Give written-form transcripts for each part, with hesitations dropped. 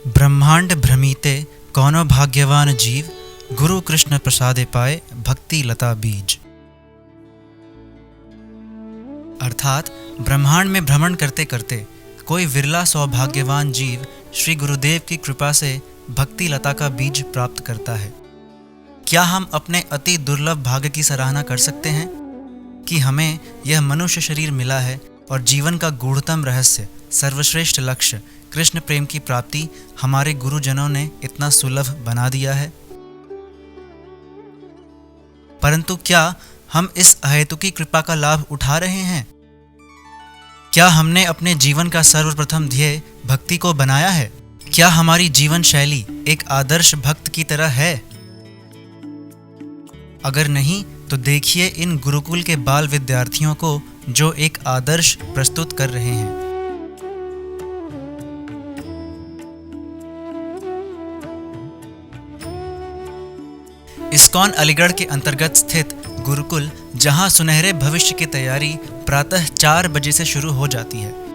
ब्रह्मांड भ्रमिते कौनो भाग्यवान जीव, गुरु कृष्ण प्रसादे पाए भक्ति लता बीज। अर्थात ब्रह्मांड में भ्रमण करते करते कोई विरला सौभाग्यवान जीव श्री गुरुदेव की कृपा से भक्ति लता का बीज प्राप्त करता है। क्या हम अपने अति दुर्लभ भाग्य की सराहना कर सकते हैं कि हमें यह मनुष्य शरीर मिला है और जीवन का गूढ़तम रहस्य, सर्वश्रेष्ठ लक्ष्य कृष्ण प्रेम की प्राप्ति हमारे गुरुजनों ने इतना सुलभ बना दिया है। परंतु क्या हम इस अहेतुकी कृपा का लाभ उठा रहे हैं? क्या हमने अपने जीवन का सर्वप्रथम ध्येय भक्ति को बनाया है? क्या हमारी जीवन शैली एक आदर्श भक्त की तरह है? अगर नहीं तो देखिए इन गुरुकुल के बाल विद्यार्थियों को जो एक आदर्श प्रस्तुत कर रहे हैं। इस्कॉन अलीगढ़ के अंतर्गत स्थित गुरुकुल, जहां सुनहरे भविष्य की तैयारी प्रातः 4 बजे से शुरू हो जाती है।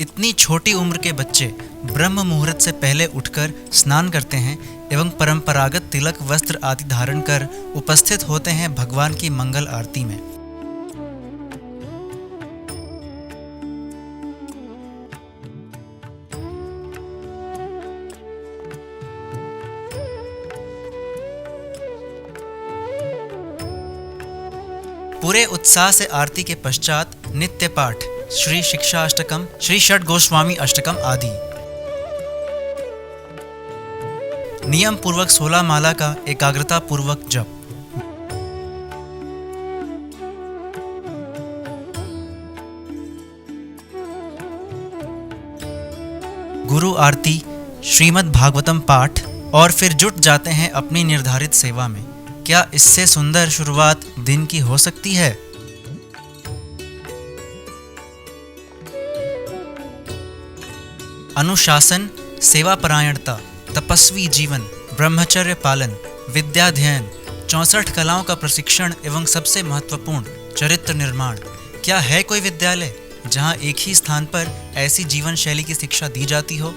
इतनी छोटी उम्र के बच्चे ब्रह्म मुहूर्त से पहले उठकर स्नान करते हैं एवं परंपरागत तिलक वस्त्र आदि धारण कर उपस्थित होते हैं भगवान की मंगल आरती में। पूरे उत्साह से आरती के पश्चात नित्य पाठ, श्री शिक्षा अष्टकम, श्री षट गोस्वामी अष्टकम आदि। नियम पूर्वक 16 माला का एकाग्रता पूर्वक जप। गुरु आरती, श्रीमद् भागवतम पाठ और फिर जुट जाते हैं अपनी निर्धारित सेवा में। क्या इससे सुंदर शुरुआत दिन की हो सकती है? अनुशासन, सेवा परायणता, तपस्वी जीवन, ब्रह्मचर्य पालन, विद्याध्ययन, 64 कलाओं का प्रशिक्षण एवं सबसे महत्वपूर्ण चरित्र निर्माण। क्या है कोई विद्यालय जहां एक ही स्थान पर ऐसी जीवन शैली की शिक्षा दी जाती हो?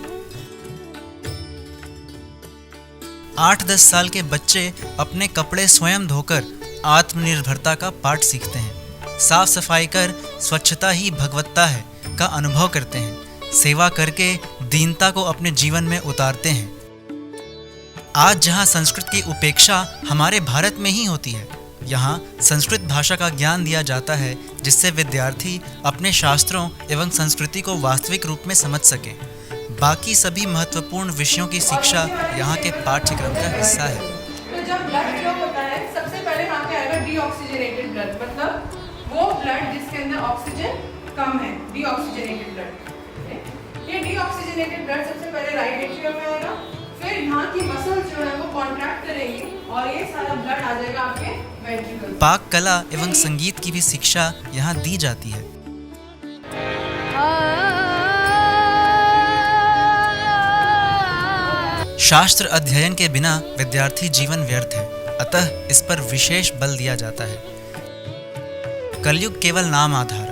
8-10 साल के बच्चे अपने कपड़े स्वयं धोकर आत्मनिर्भरता का पाठ सीखते हैं। साफ सफाई कर स्वच्छता ही भगवत्ता है का अनुभव करते हैं। सेवा करके दीनता को अपने जीवन में उतारते हैं। आज जहां संस्कृत की उपेक्षा हमारे भारत में ही होती है, यहाँ संस्कृत भाषा का ज्ञान दिया जाता है जिससे विद्यार्थी अपने शास्त्रों एवं संस्कृति को वास्तविक रूप में समझ सके। बाकी सभी महत्वपूर्ण विषयों की शिक्षा यहाँ के पाठ्यक्रम का हिस्सा है। तो जब ब्लड फ्लो होता है, सबसे पहले वहाँ पे आएगा डीऑक्सीजनेटेड ब्लड, मतलब वो ब्लड जिसके अंदर ऑक्सीजन कम है, डीऑक्सीजनेटेड ब्लड। ये डीऑक्सीजनेटेड ब्लड सबसे पहले राइट एट्रियम में आएगा, फिर यहाँ की मसल्स जो है वो कॉन्ट्रैक्ट करेंगी और ये सारा ब्लड आ जाएगा आपके वेंट्रिकल। पाक कला एवं संगीत की भी शिक्षा यहाँ दी जाती है। शास्त्र अध्ययन के बिना विद्यार्थी जीवन व्यर्थ है, अतः इस पर विशेष बल दिया जाता है। कलयुग केवल नाम आधार,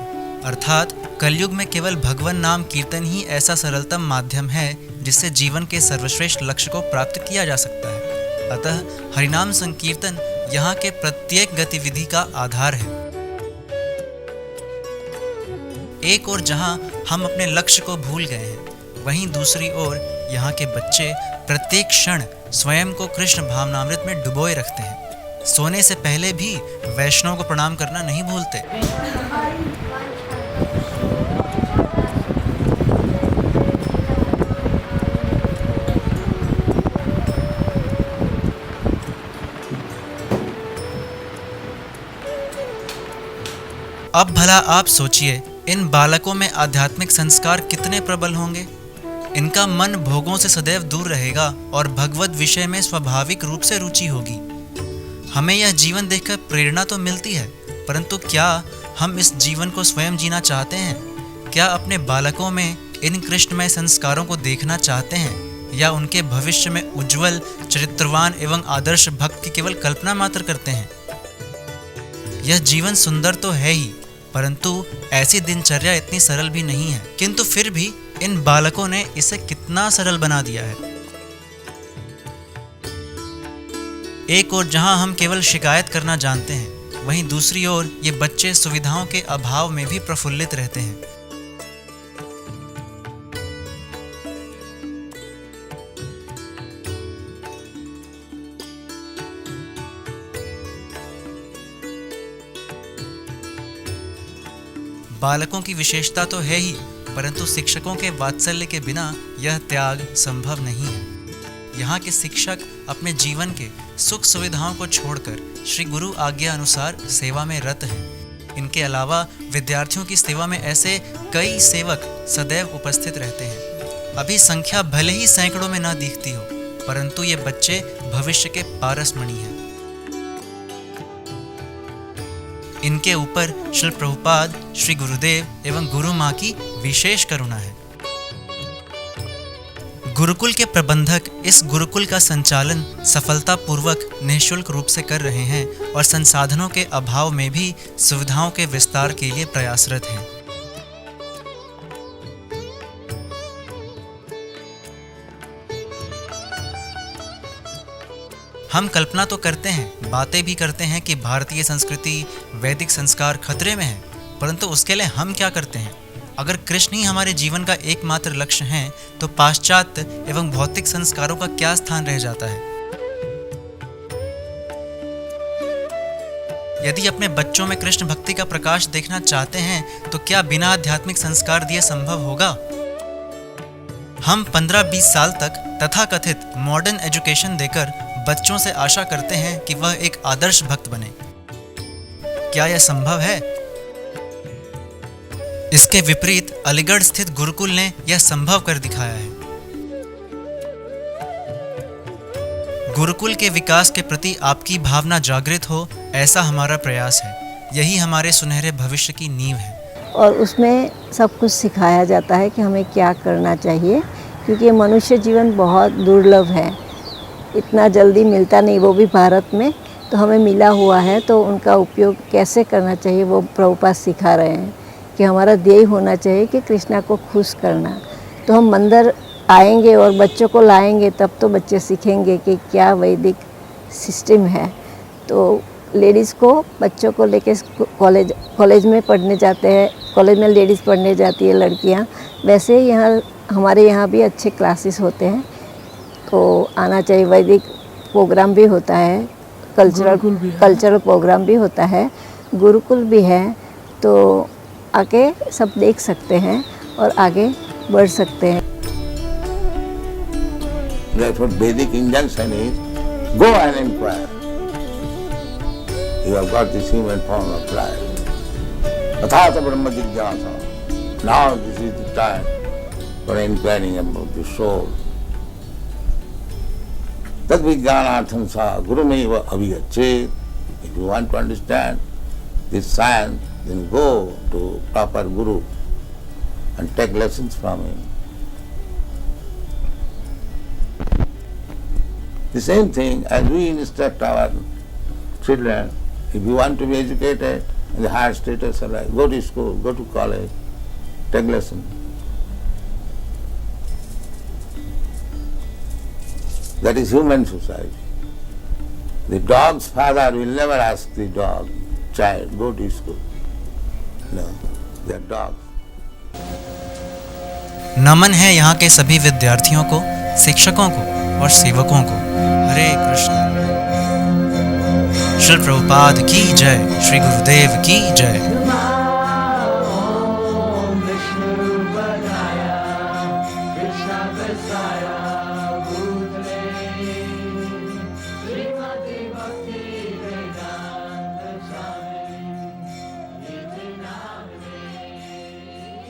अर्थात कलयुग में केवल भगवान नाम कीर्तन ही ऐसा सरलतम माध्यम है जिससे जीवन के सर्वश्रेष्ठ लक्ष्य को प्राप्त किया जा सकता है। अतः हरिनाम संकीर्तन यहाँ के प्रत्येक गतिविधि का आधार है। एक ओर जहाँ हम अपने लक्ष्य को भूल गए हैं, वहीं दूसरी ओर यहाँ के बच्चे प्रत्येक क्षण स्वयं को कृष्ण भावनामृत में डुबोए रखते हैं। सोने से पहले भी वैष्णव को प्रणाम करना नहीं भूलते। अब भला आप सोचिए, इन बालकों में आध्यात्मिक संस्कार कितने प्रबल होंगे। इनका मन भोगों से सदैव दूर रहेगा और भगवत विषय में स्वाभाविक रूप से रुचि होगी। हमें यह जीवन देखकर प्रेरणा तो मिलती है, परंतु क्या हम इस जीवन को स्वयं जीना चाहते हैं? क्या अपने बालकों में इन कृष्णमय संस्कारों को देखना चाहते हैं, या उनके भविष्य में उज्जवल, चरित्रवान एवं आदर्श भक्त की केवल कल्पना मात्र करते हैं? यह जीवन सुंदर तो है ही, परंतु ऐसी दिनचर्या इतनी सरल भी नहीं है। किंतु फिर भी इन बालकों ने इसे कितना सरल बना दिया है। एक ओर जहां हम केवल शिकायत करना जानते हैं, वहीं दूसरी ओर ये बच्चे सुविधाओं के अभाव में भी प्रफुल्लित रहते हैं। बालकों की विशेषता तो है ही, परंतु शिक्षकों के वात्सल्य के बिना यह त्याग संभव नहीं है। यहाँ के शिक्षक अपने जीवन के सुख सुविधाओं को छोड़कर श्री गुरु आज्ञा अनुसार सेवा में रत हैं। इनके अलावा विद्यार्थियों की सेवा में ऐसे कई सेवक सदैव उपस्थित रहते हैं। अभी संख्या भले ही सैकड़ों में ना दिखती हो, परंतु ये बच्चे भविष्य के पारसमणि हैं। इनके ऊपर श्री प्रभुपाद, श्री गुरुदेव एवं गुरु माँ की विशेष करुणा है। गुरुकुल के प्रबंधक इस गुरुकुल का संचालन सफलतापूर्वक निःशुल्क रूप से कर रहे हैं और संसाधनों के अभाव में भी सुविधाओं के विस्तार के लिए प्रयासरत हैं। हम कल्पना तो करते हैं, बातें भी करते हैं कि भारतीय संस्कृति, वैदिक संस्कार खतरे में है, परंतु उसके लिए हम क्या करते हैं? अगर कृष्ण ही हमारे जीवन का एकमात्र लक्ष्य है, तो पाश्चात्य एवं भौतिक संस्कारों का क्या स्थान रह जाता है? यदि अपने बच्चों में कृष्ण भक्ति का प्रकाश देखना चाहते हैं, तो क्या बिना आध्यात्मिक संस्कार दिए संभव होगा? हम 15-20 साल तक तथाकथित मॉडर्न एजुकेशन देकर बच्चों से आशा करते हैं कि वह एक आदर्श भक्त बने। क्या यह संभव है? इसके विपरीत अलीगढ़ स्थित गुरुकुल ने यह संभव कर दिखाया है। गुरुकुल के विकास के प्रति आपकी भावना जागृत हो, ऐसा हमारा प्रयास है। यही हमारे सुनहरे भविष्य की नींव है। और उसमें सब कुछ सिखाया जाता है कि हमें क्या करना चाहिए, क्योंकि मनुष्य जीवन बहुत दुर्लभ है, इतना जल्दी मिलता नहीं, वो भी भारत में। तो हमें मिला हुआ है, तो उनका उपयोग कैसे करना चाहिए वो प्रभुपाद सिखा रहे हैं कि हमारा ध्येय होना चाहिए कि कृष्णा को खुश करना। तो हम मंदिर आएंगे और बच्चों को लाएंगे, तब तो बच्चे सीखेंगे कि क्या वैदिक सिस्टम है। तो लेडीज़ को, बच्चों को लेके कॉलेज में पढ़ने जाते हैं, कॉलेज में लेडीज़ पढ़ने जाती है, लड़कियां। वैसे यहाँ हमारे यहाँ भी अच्छे क्लासेस होते हैं, तो आना चाहिए। वैदिक प्रोग्राम भी होता है, कल्चरल प्रोग्राम भी होता है, गुरुकुल भी है। तो आके सब देख सकते हैं और आगे बढ़ सकते हैं। That's what Vedic injunction is. Go and inquire. You have got this human form of life. Athata Brahma Jigyasa. Now this is the time for inquiring about the soul. Tad vijnanartham sa gurumeva avigachet. If you want to understand this science, then go to proper guru and take lessons from him. The same thing as we instruct our children, if you want to be educated in the higher status of life, go to school, go to college, take lesson. That is human society. The dog's father will never ask the dog, child, go to school. No, they are dogs. नमन है यहाँ के सभी विद्यार्थियों को, शिक्षकों को और सेवकों को। हरे कृष्ण। श्री प्रभुपाद की जय, श्री गुरुदेव की जय।